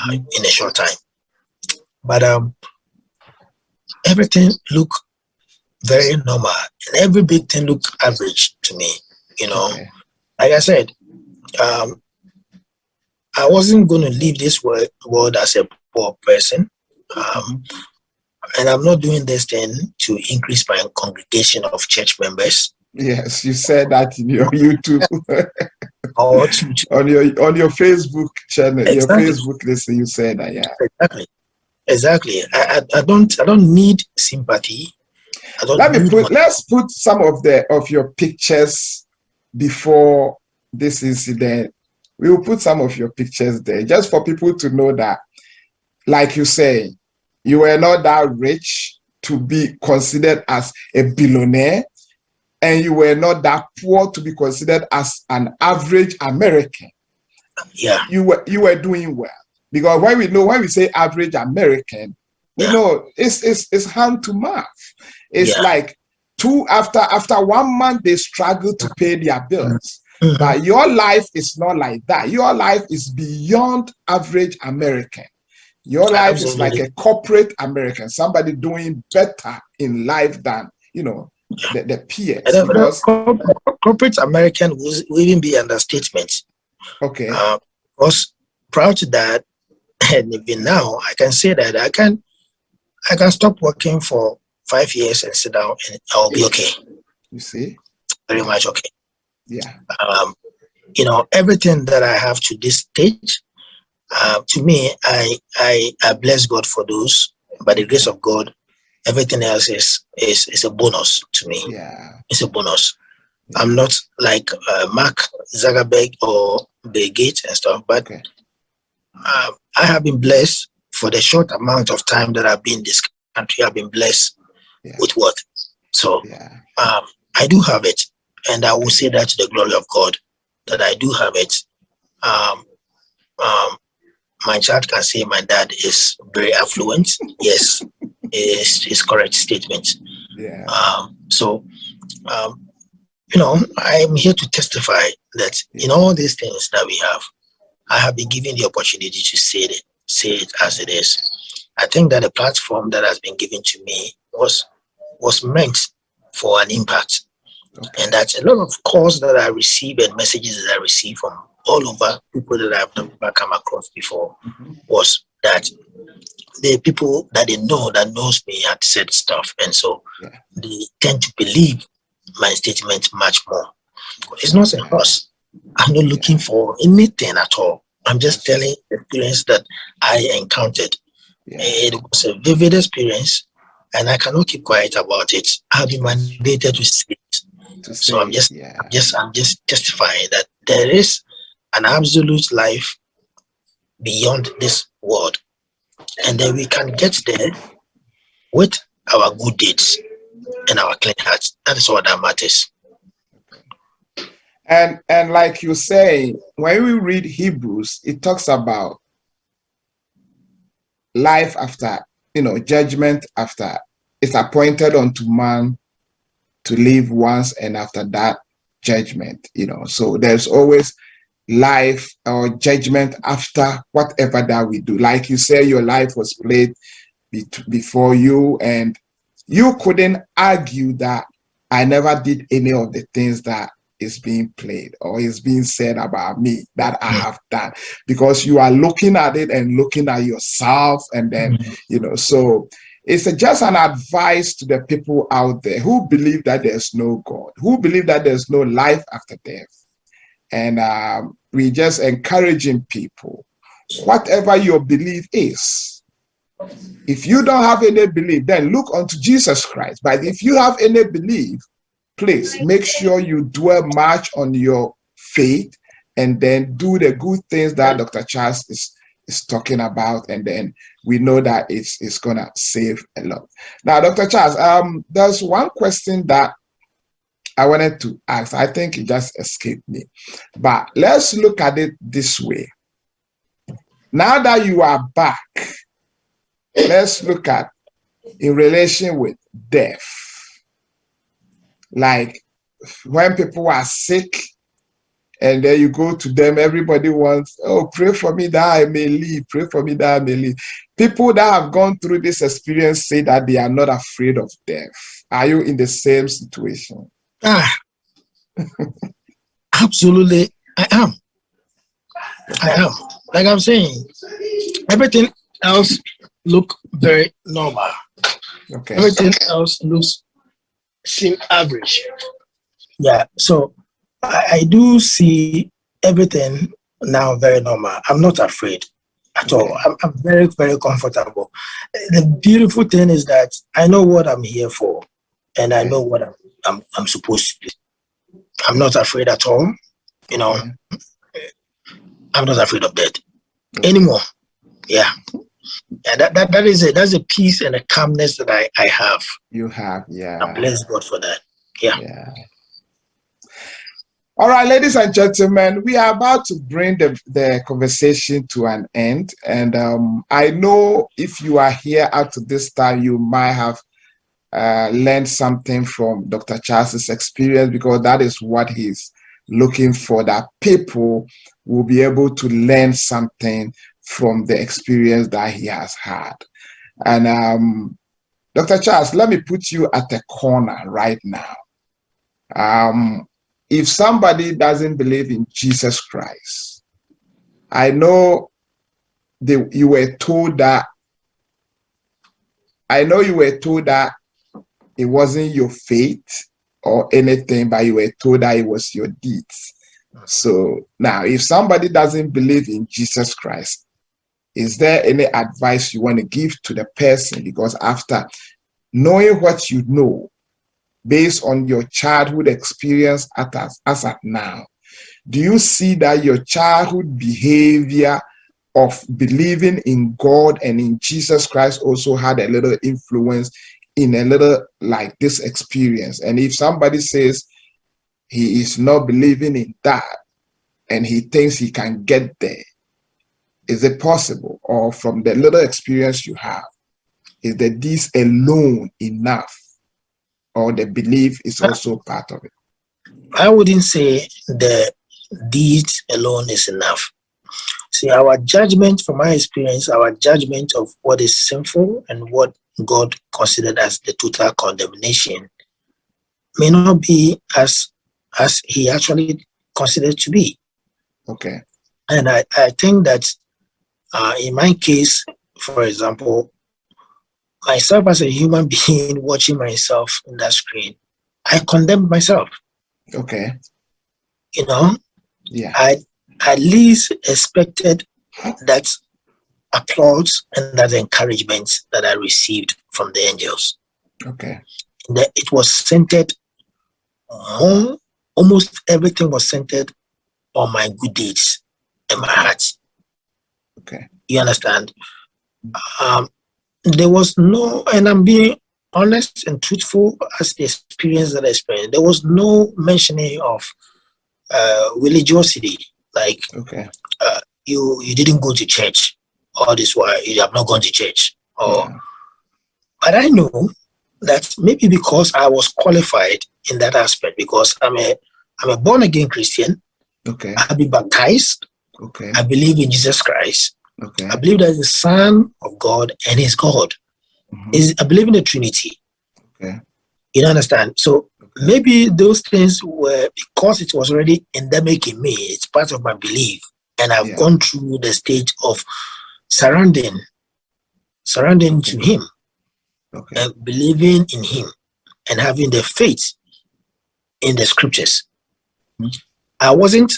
in a short time. But everything looked very normal, and every big thing looked average to me. Okay. Like I said, I wasn't going to leave this world as a poor person. And I'm not doing this thing to increase my congregation of church members. Yes, you said that in your YouTube Or on your Facebook channel, exactly, your Facebook listen. You said that, yeah. Exactly. I don't need sympathy. I don't need money. Let's put some of your pictures before this incident. We will put some of your pictures there just for people to know that, like you say, you were not that rich to be considered as a billionaire, and you were not that poor to be considered as an average American. Yeah. You were doing well. Because when we say average American, we know it's hand to mouth. It's like after 1 month they struggle to pay their bills. But your life is not like that. Your life is beyond average American. Your life is like a corporate American, somebody doing better in life than the peers. Because corporate American will even be understatement. Okay. Because prior to that, and even now, I can say that I can stop working for 5 years and sit down, and I'll be okay. You see, very much okay. Yeah. Everything that I have to this stage, to me, I bless God for those. By the grace of God, everything else is a bonus to me. Yeah, it's a bonus. Yeah. I'm not like Mark Zuckerberg or Bill Gates and stuff, but I have been blessed for the short amount of time that I've been in this country. I've been blessed with what? So I do have it, and I will say that to the glory of God that I do have it. My child can say my dad is very affluent. Yes, is correct statement. Yeah. I'm here to testify that in all these things that we have, I have been given the opportunity to say it as it is. I think that the platform that has been given to me was meant for an impact. And that a lot of calls that I receive and messages that I receive from all over people that I've never come across before was that the people that they know that knows me had said stuff, and so they tend to believe my statement much more. It's not a loss. I'm not looking for anything at all. I'm just telling the experience that I encountered. It was a vivid experience, and I cannot keep quiet about it. I've been mandated to say it. So I'm just testifying that there is an absolute life beyond this world, and then we can get there with our good deeds and our clean hearts. That is all that matters. And like you say, when we read Hebrews, it talks about life after, judgment after. It's appointed unto man to live once, and after that, judgment. So there's always life or judgment after whatever that we do. Like you say, your life was played before you, and you couldn't argue that I never did any of the things that is being played or is being said about me that I have done, because you are looking at it and looking at yourself, and then so it's just an advice to the people out there who believe that there's no God, who believe that there's no life after death. And we just encouraging people, whatever your belief is, if you don't have any belief, then look unto Jesus Christ. But if you have any belief, please make sure you dwell much on your faith, and then do the good things that Dr. Charles is talking about, and then we know that it's gonna save a lot. Now, Dr. Charles, there's one question that I wanted to ask. I think it just escaped me, but let's look at it this way. Now that you are back, let's look at in relation with death. Like when people are sick and then you go to them, everybody wants, oh, pray for me that I may live, pray for me that I may live. People that have gone through this experience say that they are not afraid of death. Are you in the same situation? Absolutely, I am. Like I'm saying, everything else look very normal. Okay. Everything else seem average. Yeah, so I do see everything now very normal. I'm not afraid at all. I'm very, very comfortable. The beautiful thing is that I know what I'm here for, and I know what I'm supposed to do. I'm not afraid at all. I'm not afraid of death anymore. Yeah. And that is it. That's a peace and a calmness that I have. You have, yeah. I bless God for that. Yeah. All right, ladies and gentlemen, we are about to bring the conversation to an end. And I know if you are here up to this time, you might have learned something from Dr. Charles's experience, because that is what he's looking for, that people will be able to learn something from the experience that he has had. And Dr. Charles, let me put you at the corner right now. If somebody doesn't believe in Jesus Christ, I know you were told that it wasn't your faith or anything, but you were told that it was your deeds. So now, if somebody doesn't believe in Jesus Christ, is there any advice you want to give to the person? Because after knowing what you know, based on your childhood experience as at now, do you see that your childhood behavior of believing in God and in Jesus Christ also had a little influence in a little like this experience? And if somebody says he is not believing in that and he thinks he can get there, is it possible? Or from the little experience you have, is the deeds alone enough? Or the belief is also part of it? I wouldn't say the deeds alone is enough. See, our judgment, from my experience, our judgment of what is sinful and what God considered as the total condemnation may not be as he actually considered to be. Okay. And I think that in my case, for example, myself as a human being watching myself in that screen, I condemned myself. Okay. Yeah. I at least expected that applause and that encouragement that I received from the angels. Okay. That it was centered on, almost everything was centered on my good deeds and my heart. Okay. You understand? There was no, and I'm being honest and truthful as the experience that I experienced, there was no mentioning of religiosity, like you didn't go to church, or this why you have not gone to church, or but I know that maybe because I was qualified in that aspect, because I'm a born again Christian. Okay. I've been baptized. Okay. I believe in Jesus Christ. Okay. I believe that he's the Son of God and he's God. I believe in the Trinity. Okay. You understand? So maybe those things were because it was already endemic in me. It's part of my belief, and I've gone through the stage of surrendering to Him, and believing in Him, and having the faith in the scriptures. I wouldn't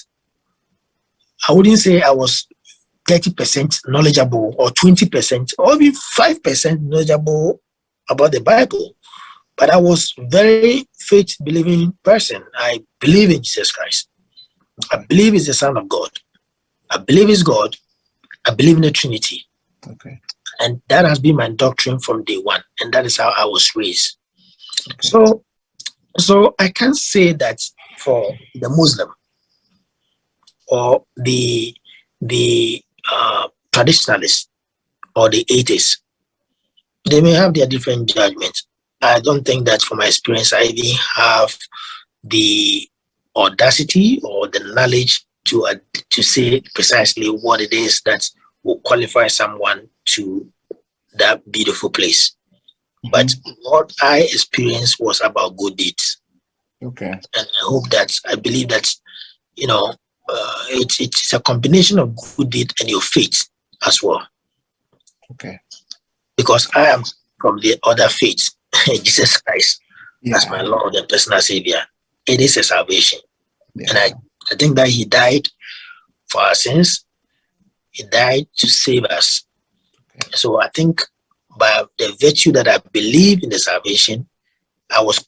say I was 30% knowledgeable or 20% or even 5% knowledgeable about the Bible, but I was very faith believing person. I believe in Jesus Christ. I believe He's the Son of God. I believe He's God. I believe in the Trinity. And that has been my doctrine from day one, and that is how I was raised. So I can't say that for the Muslim or the traditionalists or the atheists, they may have their different judgments. I don't think that from my experience I even have the audacity or the knowledge to say precisely what it is that will qualify someone to that beautiful place. But what I experienced was about good deeds. And I believe that, it's a combination of good deed and your faith as well. Because I am from the other faith, Jesus Christ as my Lord and personal Savior. It is a salvation. And I think that He died for our sins. He died to save us. So I think by the virtue that I believe in the salvation, I was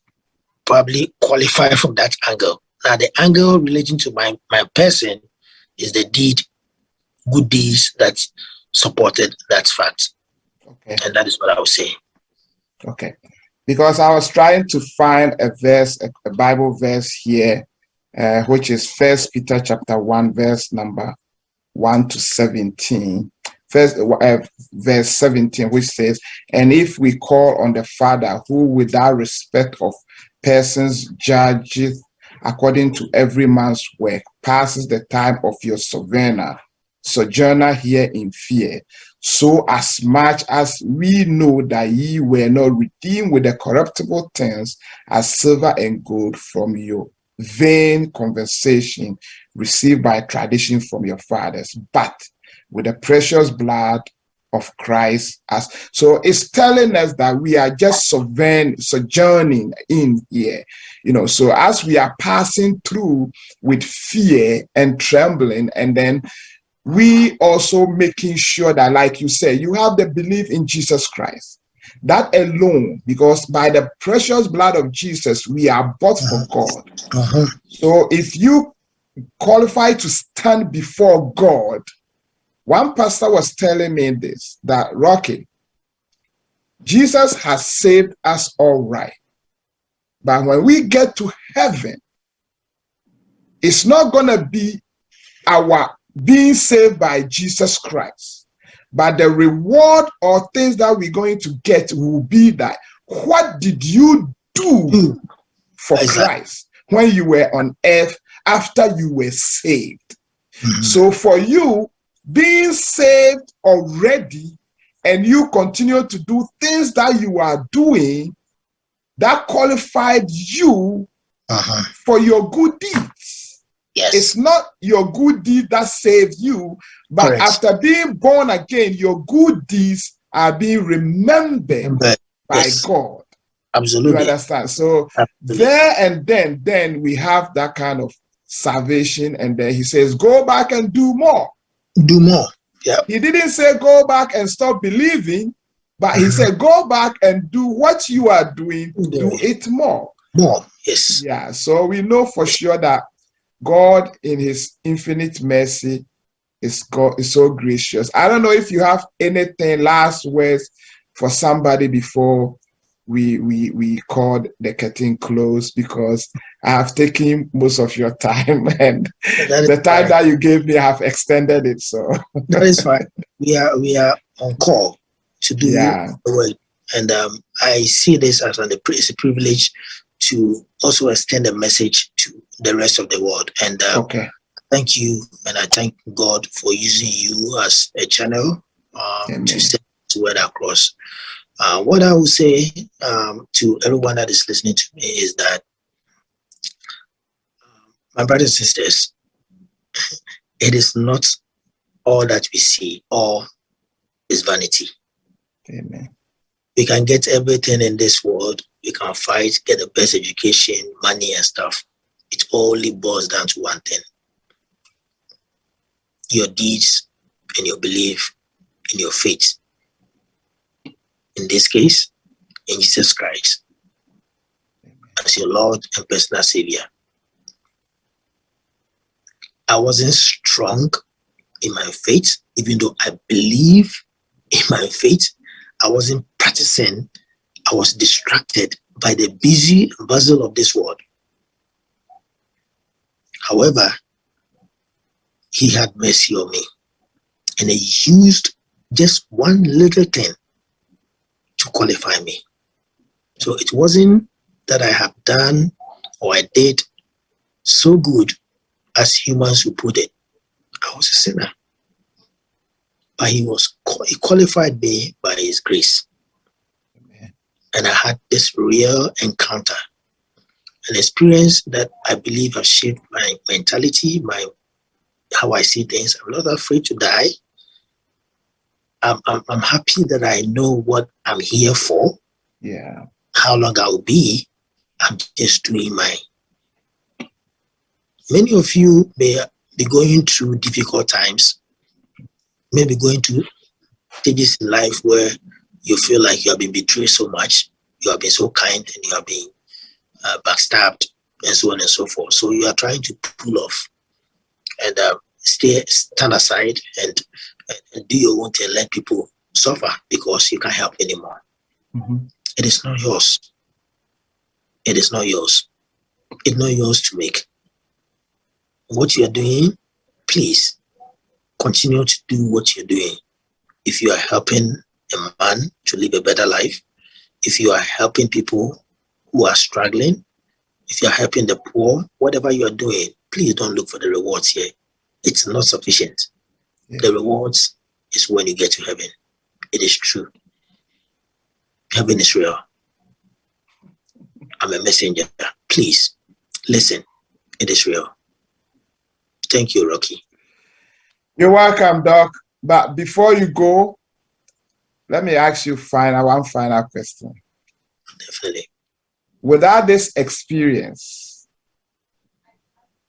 probably qualified from that angle. Now, the angle relating to my person is the good deeds that supported that fact. And that is what I would say. Because I was trying to find a verse, a Bible verse here, which is First Peter chapter 1, verse number 1 to 17. Verse 17, which says, "And if we call on the Father, who without respect of persons judgeth according to every man's work, passes the time of your sojourner here in fear, so as much as we know that ye were not redeemed with the corruptible things as silver and gold from your vain conversation received by tradition from your fathers, but with the precious blood of Christ." So it's telling us that we are just sojourning in here, so as we are passing through with fear and trembling, and then we also making sure that, like you say, you have the belief in Jesus Christ. That alone, because by the precious blood of Jesus, we are bought for God. So if you qualify to stand before God, one pastor was telling me this, that Rocky, Jesus has saved us all right. But when we get to heaven, it's not going to be our being saved by Jesus Christ, but the reward or things that we're going to get will be that, what did you do for Christ when you were on earth after you were saved? So for you, being saved already, and you continue to do things that you are doing, that qualified you for your good deeds. It's not your good deed that saved you, but after being born again, your good deeds are being remembered by God. Absolutely. You understand? So there and then we have that kind of salvation, and then He says, go back and do more. Do more. Yeah. He didn't say go back and stop believing, but He said go back and do what you are doing, do it more. More, yes. Yeah. So we know for sure that God, in His infinite mercy, is so gracious. I don't know if you have anything, last words for somebody before we called the curtain close, because I have taken most of your time, and the time that you gave me, I have extended it. So that is fine. We are on call to do the work, and I see this as a privilege to also extend a message to the rest of the world. And thank you, and I thank God for using you as a channel to send the word across. What I will say to everyone that is listening to me is that My brothers and sisters, it is not all that we see, all is vanity. Amen. We can get everything in this world. We can fight, get the best education, money and stuff. It only boils down to one thing. Your deeds and your belief in your faith. In this case, in Jesus Christ as your Lord and personal Savior. I wasn't strong in my faith, even though I believe in my faith. I wasn't practicing. I was distracted by the busy bustle of this world. However, he had mercy on me, and he used just one little thing to qualify me. So it wasn't that I have done or I did so good as humans would put it. I was a sinner, but he qualified me by his grace. Amen. And I had this real encounter, an experience that I believe has shaped my mentality, how I see things. I'm not afraid to die. I'm happy that I know what I'm here for. Yeah. How long I will be. I'm just doing mine. Many of you may be going through difficult times, maybe going through stages in life where you feel like you have been betrayed so much, you have been so kind, and you have been backstabbed, and so on and so forth. So you are trying to pull off and stand aside and do your own thing, let people suffer because you can't help anymore. Mm-hmm. It is not yours. It is not yours. It's not yours to make. What you are doing, please continue to do what you're doing. If you are helping a man to live a better life, if you are helping people who are struggling, if you are helping the poor, whatever you are doing, please don't look for the rewards here. It's not sufficient. Yeah. The rewards is when you get to heaven. It is true. Heaven is real. I'm a messenger. Please listen. It is real. Thank you, Rocky. You're welcome, Doc. But before you go, let me ask you one final question. Definitely. Without this experience,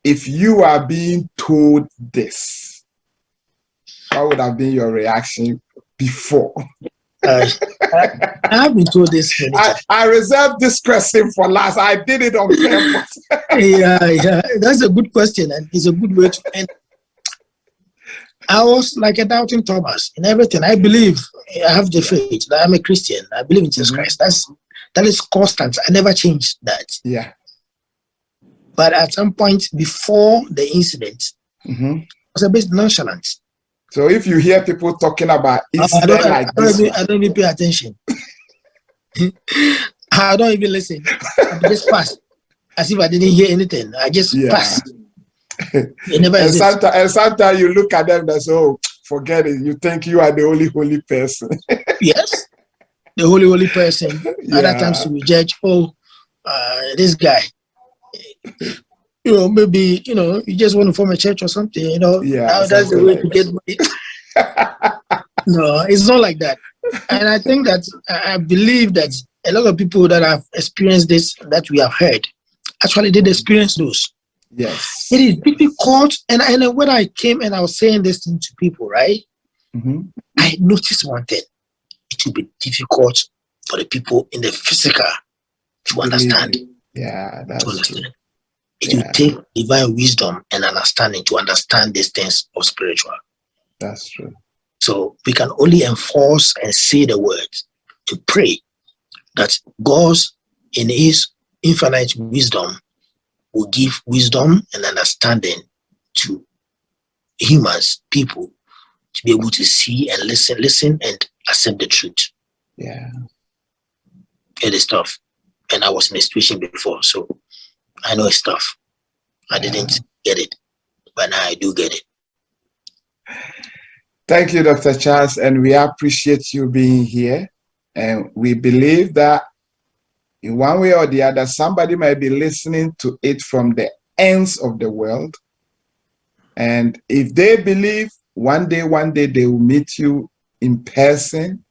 if you are being told this, what would have been your reaction before? I have been told this many times. I reserved this question for last. I did it on purpose. Yeah, that's a good question, and it's a good way to end. I was like a doubting Thomas in everything. I believe, I have the faith that I'm a Christian. I believe in Jesus Christ. That is constant. I never changed that. Yeah. But at some point before the incident, I was a bit nonchalant. So if you hear people talking about incident I don't even pay attention. I don't even listen. I just pass as if I didn't hear anything. I just pass. It never exists. And sometimes you look at them and say, oh, forget it. You think you are the only holy person. Yes, the holy person. Yeah. Other times we judge, this guy. Maybe, you just want to form a church or something, Yeah, now that's the way to get money. No, it's not like that. And I think that, I believe that a lot of people that have experienced this, that we have heard, actually did experience those. Yes. It is difficult. And when I came and I was saying this thing to people, right? I noticed one thing. It will be difficult for the people in the physical to understand. Yeah, that's true. It will take divine wisdom and understanding to understand these things of spiritual. That's true. So we can only enforce and say the words to pray that God, in his infinite wisdom, will give wisdom and understanding to humans, people, to be able to see and listen and accept the truth. Yeah. It is tough. And I was in a situation before, so I know it's tough. I didn't get it, but now I do get it. Thank you, Dr. Charles, and we appreciate you being here. And we believe that in one way or the other, somebody might be listening to it from the ends of the world. And if they believe one day they will meet you in person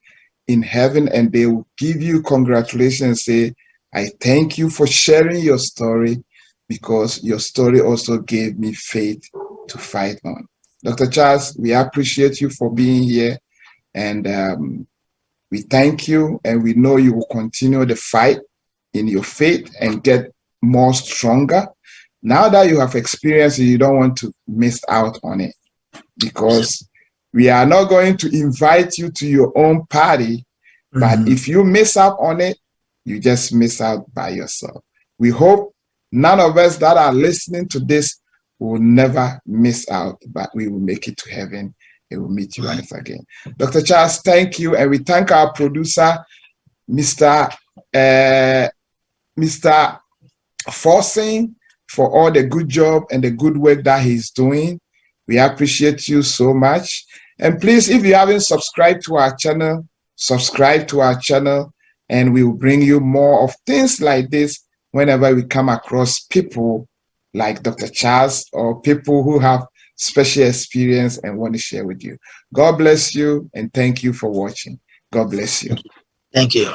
in heaven, and they will give you congratulations, say, I thank you for sharing your story, because your story also gave me faith to fight on. Dr. Charles, we appreciate you for being here, and we thank you, and we know you will continue the fight in your faith and get more stronger. Now that you have experienced it, you don't want to miss out on it, because we are not going to invite you to your own party, but if you miss out on it, you just miss out by yourself. We hope none of us that are listening to this will never miss out, but we will make it to heaven. It will meet you once again. Dr. Charles, thank you. And we thank our producer, Mr. Forcing, for all the good job and the good work that he's doing. We appreciate you so much. And please, if you haven't subscribed to our channel, subscribe to our channel, and we will bring you more of things like this whenever we come across people like Dr. Charles, or people who have special experience and want to share with you. God bless you, and thank you for watching. God bless you. Thank you.